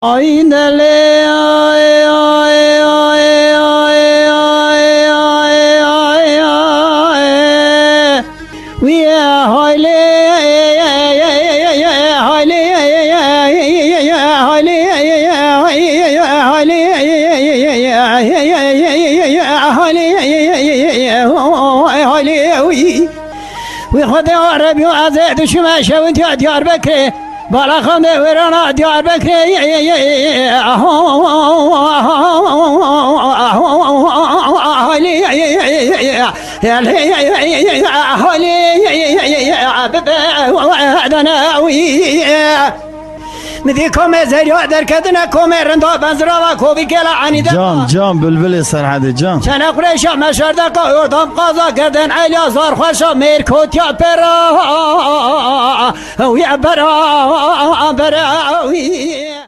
آینله آی آی آی آی آی آی آی وی هایله وی خود عربی و عزیز شما شوید دیار بکره بالا خانده ورانا دیار بکره مدی کومه زریع در کدنه کومه رندا بنزرا و کوبی کلا عنیده جان بلبل سرحده جان چنه قریشا مشرده که اردام قضا کردن علیا زار خوشا میرکوتیا برا وی برا وی